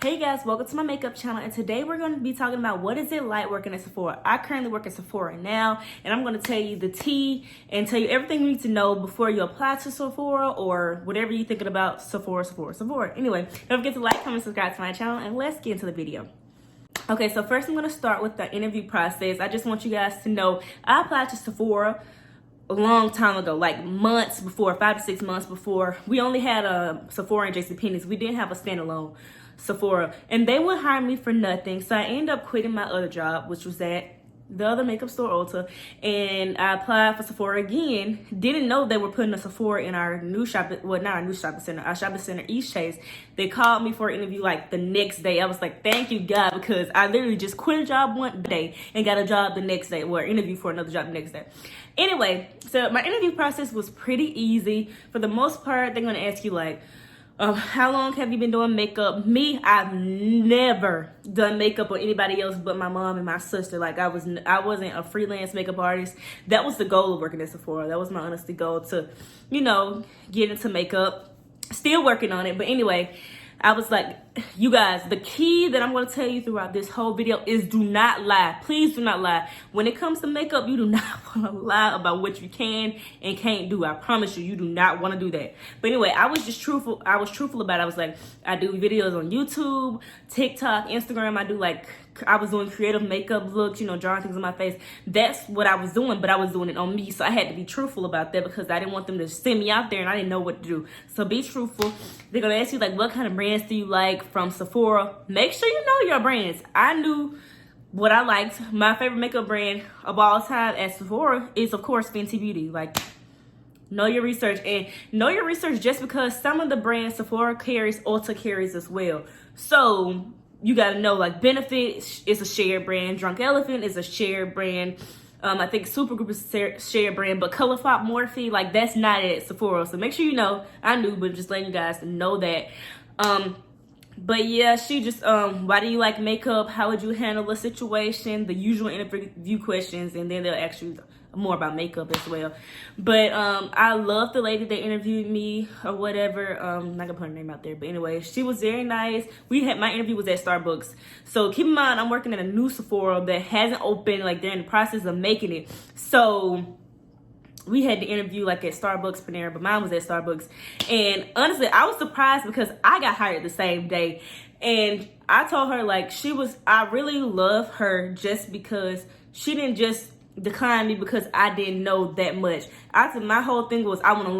Hey guys, welcome to my makeup channel, and today we're going to be talking about what is it like working at Sephora. I currently work at Sephora now, and I'm going to tell you the tea and tell you everything you need to know before you apply to Sephora or whatever you're thinking about Sephora. Anyway, don't forget to like, comment, subscribe to my channel, and let's get into the video. Okay, so first I'm going to start with the interview process. I just want you guys to know I applied to Sephora a long time ago, like months before, 5 to 6 months before. We only had a Sephora and JCPenney's. We didn't have a standalone Sephora, and they would hire me for nothing. So I ended up quitting my other job, which was at the other makeup store, Ulta, and I applied for Sephora again. Didn't know they were putting a Sephora in our new shopping, well, not our new shopping center, our shopping center, East Chase. They called me for an interview like the next day. I was like, thank you, God, because I literally just quit a job one day and got a job the next day, or interview for another job the next day. Anyway, so my interview process was pretty easy. For the most part, they're gonna ask you like, how long have you been doing makeup? Me, I've never done makeup on anybody else but my mom and my sister. Like I wasn't a freelance makeup artist. That was the goal of working at Sephora. That was my honest goal to, get into makeup. Still working on it. But anyway, I was like, you guys, the key that I'm going to tell you throughout this whole video is do not lie. Please do not lie. When it comes to makeup, you do not want to lie about what you can and can't do. I promise you, you do not want to do that. But anyway, I was just truthful. I was truthful about it. I was like, I do videos on YouTube, TikTok, Instagram. I was doing creative makeup looks, drawing things on my face. That's what I was doing, but I was doing it on me. So I had to be truthful about that because I didn't want them to send me out there and I didn't know what to do. So be truthful. They're going to ask you like, what kind of brands do you like from Sephora? Make sure you know your brands. I knew what I liked. My favorite makeup brand of all time at Sephora is, of course, Fenty Beauty. Like, know your research, and know your research just because some of the brands Sephora carries, Ulta carries as well. So you got to know, like, Benefit is a shared brand. Drunk Elephant is a shared brand. I think Supergroup is a shared brand, but ColourPop, Morphe, like, that's not at Sephora. So make sure you know. I knew, but just letting you guys know that. But yeah, she just, why do you like makeup? How would you handle a situation? The usual interview questions, and then they'll ask you more about makeup as well. But I love the lady that interviewed me or whatever. I'm not gonna put her name out there, but anyway, she was very nice. My interview was at Starbucks. So keep in mind, I'm working at a new Sephora that hasn't opened, like they're in the process of making it. So we had the interview like at Starbucks, Panera, but mine was at Starbucks. And honestly, I was surprised because I got hired the same day. And I told her like I really love her just because she didn't just decline me because I didn't know that much. My whole thing was I want to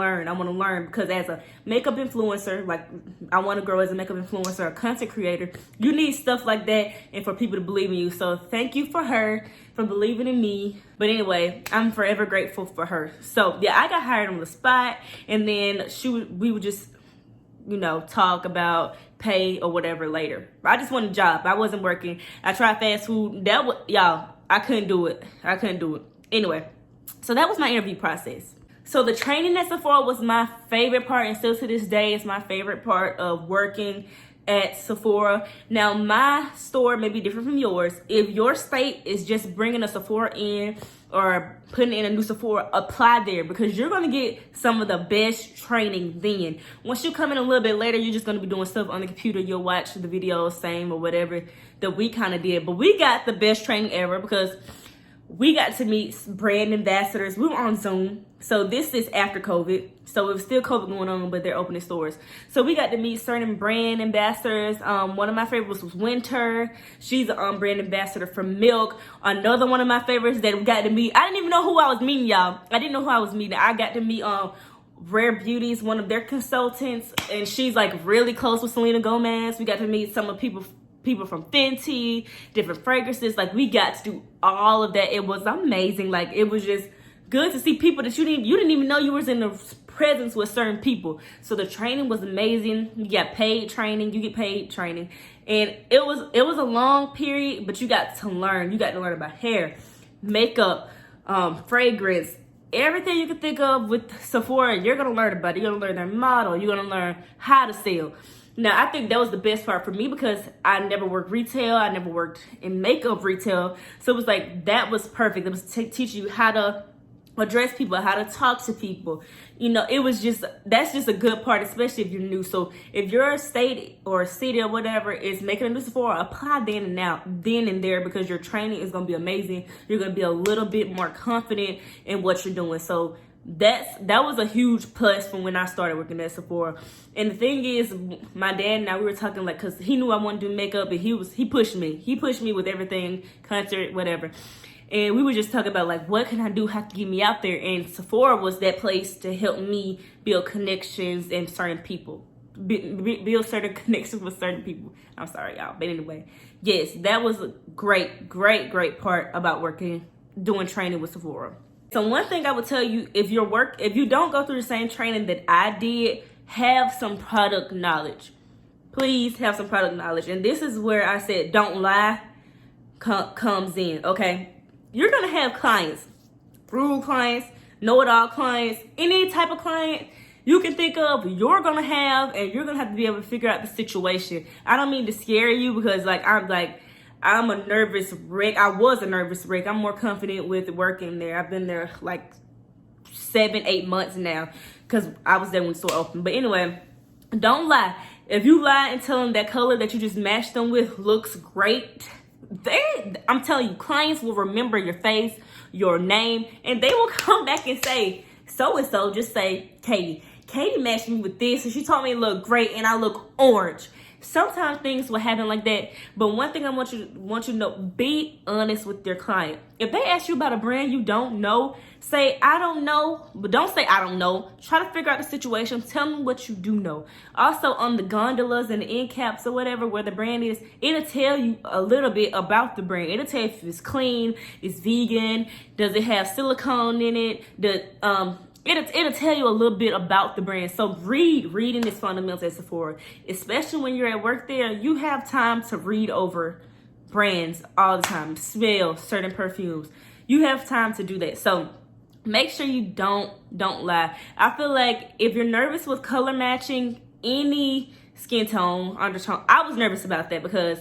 learn because as a makeup influencer, like I want to grow as a makeup influencer, a content creator, you need stuff like that and for people to believe in you. So thank you for her for believing in me. But anyway, I'm forever grateful for her. So yeah, I got hired on the spot, and then we would just talk about pay or whatever later. I just wanted a job. I wasn't working. I tried fast food. I couldn't do it. Anyway, so that was my interview process. So the training at Sephora was my favorite part, and still to this day, it's my favorite part of working at Sephora. Now, my store may be different from yours. If your state is just bringing a Sephora in or putting in a new Sephora, apply there because you're going to get some of the best training then. Once you come in a little bit later, you're just going to be doing stuff on the computer. You'll watch the videos, same or whatever that we kind of did. But we got the best training ever because we got to meet brand ambassadors. We were on Zoom. So this is after COVID. So it was still COVID going on, but they're opening stores. So we got to meet certain brand ambassadors. One of my favorites was Winter. She's a brand ambassador for Milk. Another one of my favorites that we got to meet. I didn't even know who I was meeting, y'all. I didn't know who I was meeting. I got to meet Rare Beauties, one of their consultants. And she's like really close with Selena Gomez. We got to meet some of people from Fenty, different fragrances. Like we got to do all of that. It was amazing. Like it was just good to see people that you didn't even know you was in the presence with certain people. So the training was amazing. You got paid training. You get paid training, and it was a long period, but you got to learn. You got to learn about hair, makeup, fragrance, everything you can think of with Sephora. You're gonna learn about it. You're gonna learn their model. You're gonna learn how to sell. Now, I think that was the best part for me because I never worked retail. I never worked in makeup retail. So it was like, that was perfect. It was teaching you how to address people, how to talk to people. You know, that's just a good part, especially if you're new. So if your state or city or whatever is making a new Sephora, apply then and there, because your training is going to be amazing. You're going to be a little bit more confident in what you're doing. So that was a huge plus from when I started working at Sephora. And the thing is, my dad and I, we were talking, like, because he knew I wanted to do makeup, and he pushed me with everything, concert, whatever. And we were just talking about, like, what can I do? How to get me out there? And Sephora was that place to help me build connections and certain people. Build certain connections with certain people. I'm sorry, y'all. But anyway, yes, that was a great part about doing training with Sephora. So one thing I would tell you, if you don't go through the same training that I did, have some product knowledge. Please have some product knowledge. And this is where I said, don't lie comes in, okay? You're going to have clients, rude clients, know-it-all clients, any type of client you can think of, you're going to have, and you're going to have to be able to figure out the situation. I don't mean to scare you, because I'm a nervous wreck. I was a nervous wreck. I'm more confident with working there. I've been there like 7-8 months now, because I was there when the store opened. But anyway, don't lie. If you lie and tell them that color that you just matched them with looks great, I'm telling you, clients will remember your face, your name, and they will come back and say, so-and-so, just say, Katie matched me with this, and she told me it looked great, and I look orange. Sometimes things will happen like that, but one thing I want you to know, be honest with your client. If they ask you about a brand you don't know, say, I don't know, but don't say I don't know. Try to figure out the situation. Tell them what you do know. Also, on the gondolas and the end caps or whatever, where the brand is, it'll tell you a little bit about the brand. It'll tell you if it's clean, it's vegan, does it have silicone in it, it'll tell you a little bit about the brand. So reading is fundamental at Sephora, especially when you're at work there. You have time to read over brands all the time, smell certain perfumes. You have time to do that. So make sure you don't lie. I feel like if you're nervous with color matching any skin tone, undertone, I was nervous about that because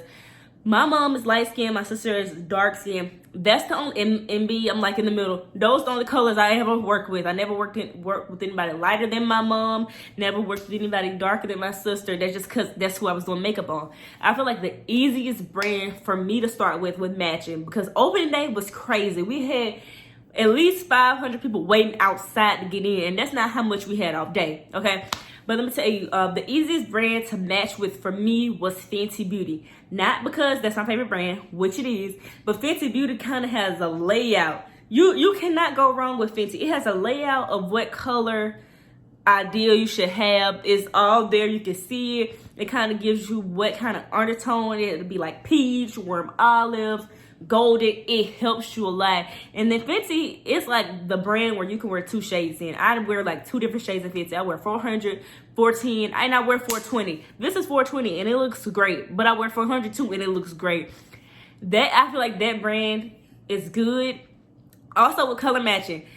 my mom is light skin, my sister is dark skin. That's the only, and B, I'm like in the middle. Those are the only colors I ever worked with. I never worked with anybody lighter than my mom, never worked with anybody darker than my sister. That's just because that's who I was doing makeup on. I feel like the easiest brand for me to start with matching, because opening day was crazy. We had at least 500 people waiting outside to get in, and that's not how much we had all day, okay? But let me tell you, the easiest brand to match with for me was Fenty Beauty. Not because that's my favorite brand, which it is, but Fenty Beauty kind of has a layout. You cannot go wrong with Fenty. It has a layout of what color ideal you should have. It's all there. You can see it. It kind of gives you what kind of undertone it'll be, like peach, warm olive, golden. It helps you a lot. And then Fenty, it's like the brand where you can wear 2 shades in. I wear like 2 different shades of Fenty. I wear 400, 410, and I wear 420. This is 420 and it looks great, but I wear 400 too and it looks great. I feel like that brand is good. Also with color matching,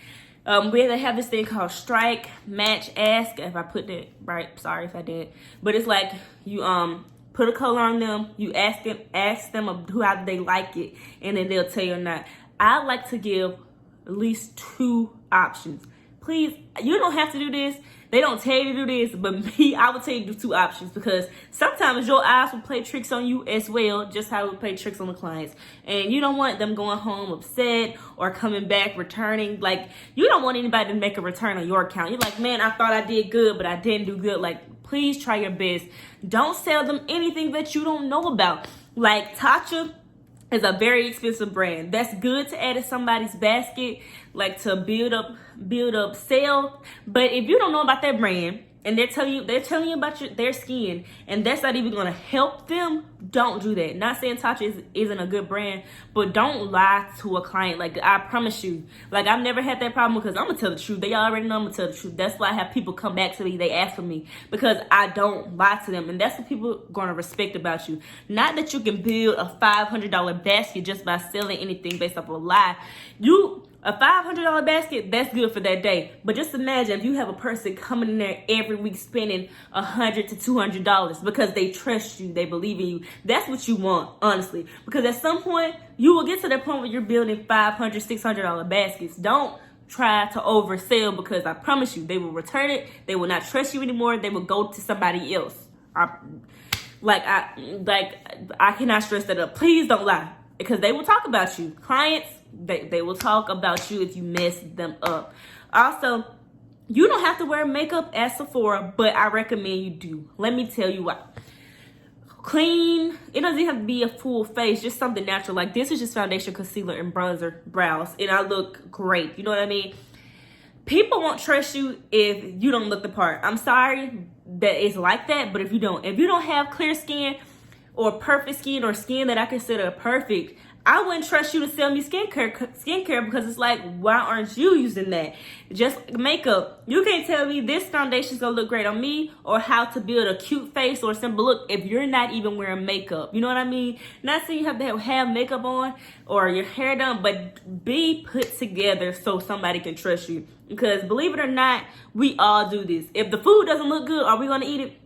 they have this thing called Strike, Match, Ask. If I put that right, sorry if I did. But it's like you put a color on them, you ask them how they like it, and then they'll tell you or not. I like to give at least 2 options. Please, you don't have to do this. They don't tell you to do this, but me, I would tell you to do 2 options, because sometimes your eyes will play tricks on you as well, just how it would play tricks on the clients. And you don't want them going home upset or coming back, returning. Like, you don't want anybody to make a return on your account. You're like, man, I thought I did good, but I didn't do good. Like, please try your best. Don't sell them anything that you don't know about. Like, Tatcha is a very expensive brand. That's good to add to somebody's basket, like to build up sales. But if you don't know about that brand and they're telling you about their skin, and that's not even gonna help them, don't do that. Not saying Tatcha isn't a good brand, but don't lie to a client. Like, I promise you, like, I've never had that problem, because I'm gonna tell the truth. They already know I'm gonna tell the truth. That's why I have people come back to me. They ask for me, because I don't lie to them, and that's what people are gonna respect about you. Not that you can build a $500 basket just by selling anything based off of a lie. A $500 basket, that's good for that day. But just imagine if you have a person coming in there every week spending $100 to $200 because they trust you, they believe in you. That's what you want, honestly. Because at some point, you will get to that point where you're building $500, $600 baskets. Don't try to oversell, because I promise you, they will return it. They will not trust you anymore. They will go to somebody else. I cannot stress that up. Please don't lie, because they will talk about you. Clients, they will talk about you if you mess them up. Also, you don't have to wear makeup at Sephora, but I recommend you do. Let me tell you why. Clean, it doesn't have to be a full face, just something natural. Like, this is just foundation, concealer, and bronzer, brows, and I look great. You know what I mean? People won't trust you if you don't look the part. I'm sorry that it's like that, but if you don't have clear skin or perfect skin, or skin that I consider perfect, I wouldn't trust you to sell me skincare, because it's like, why aren't you using that? Just makeup. You can't tell me this foundation is gonna look great on me, or how to build a cute face or a simple look, if you're not even wearing makeup. You know what I mean? Not saying you have to have makeup on or your hair done, but be put together so somebody can trust you. Because believe it or not, we all do this. If the food doesn't look good, are we gonna eat it?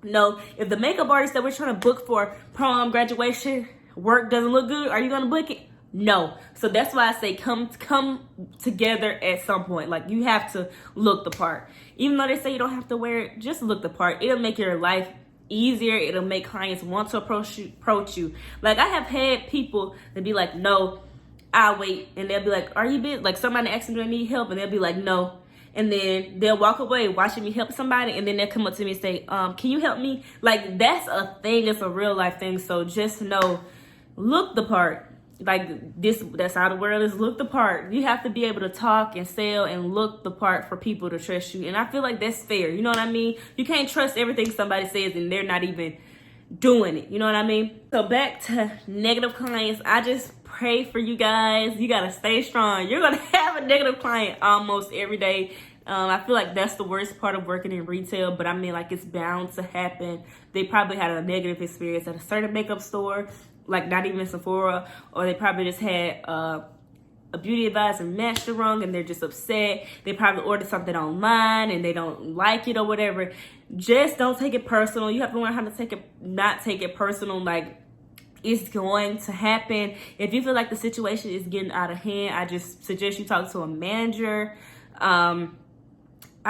No. If the makeup artist that we're trying to book for prom, graduation, work doesn't look good, are you gonna book it? No. So that's why I say come together at some point. Like, you have to look the part. Even though they say you don't have to wear it, just look the part. It'll make your life easier. It'll make clients want to approach you. Like, I have had people that be like, no, I'll wait. And they'll be like, are you busy? Like, somebody asks them, do I need help? And they'll be like, no. And then they'll walk away watching me help somebody, and then they'll come up to me and say, can you help me? Like, that's a thing. It's a real life thing. So just know, look the part. Like, that's how the world is. Look the part. You have to be able to talk and sell and look the part for people to trust you. And I feel like that's fair. You know what I mean? You can't trust everything somebody says and they're not even doing it. You know what I mean? So back to negative clients. I just pray for you guys. You gotta stay strong. You're gonna have a negative client almost every day. I feel like that's the worst part of working in retail, but I mean, like, it's bound to happen. They probably had a negative experience at a certain makeup store, like not even Sephora, or they probably just had a beauty advisor matched it wrong and they're just upset. They probably ordered something online and they don't like it or whatever. Just don't take it personal. You have to learn how to not take it personal. Like, it's going to happen. If you feel like the situation is getting out of hand, I just suggest you talk to a manager. I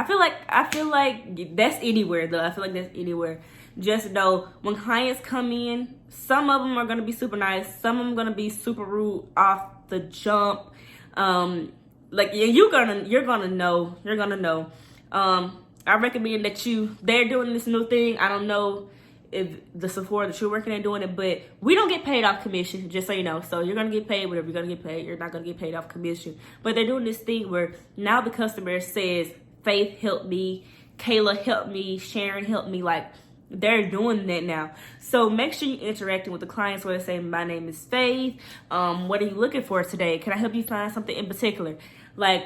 feel like that's anywhere though. I feel like that's anywhere. Just know, when clients come in, some of them are going to be super nice. Some of them are going to be super rude off the jump. Like, you're gonna know. I recommend that they're doing this new thing. I don't know if the Sephora that you're working at doing it, but we don't get paid off commission, just so you know. So you're gonna get paid whatever you're gonna get paid. You're not gonna get paid off commission. But they're doing this thing where now the customer says, Faith helped me, Kayla helped me, Sharon helped me. Like, they're doing that now. So make sure you're interacting with the clients where they say, my name is Faith. What are you looking for today? Can I help you find something in particular? Like,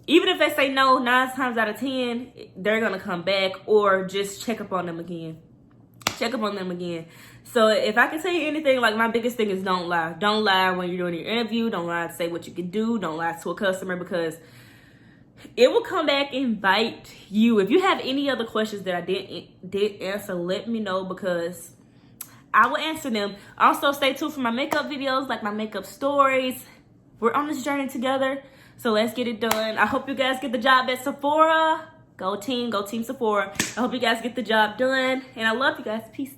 even if they say no, 9 times out of 10, they're going to come back, or just check up on them again. So if I can tell you anything, like, my biggest thing is don't lie. Don't lie when you're doing your interview. Don't lie to say what you can do. Don't lie to a customer, because it will come back and bite you. If you have any other questions that I didn't answer, let me know, because I will answer them. Also, stay tuned for my makeup videos, like my makeup stories. We're on this journey together, so let's get it done. I hope you guys get the job at Sephora. Go team Sephora. I hope you guys get the job done, and I love you guys. Peace.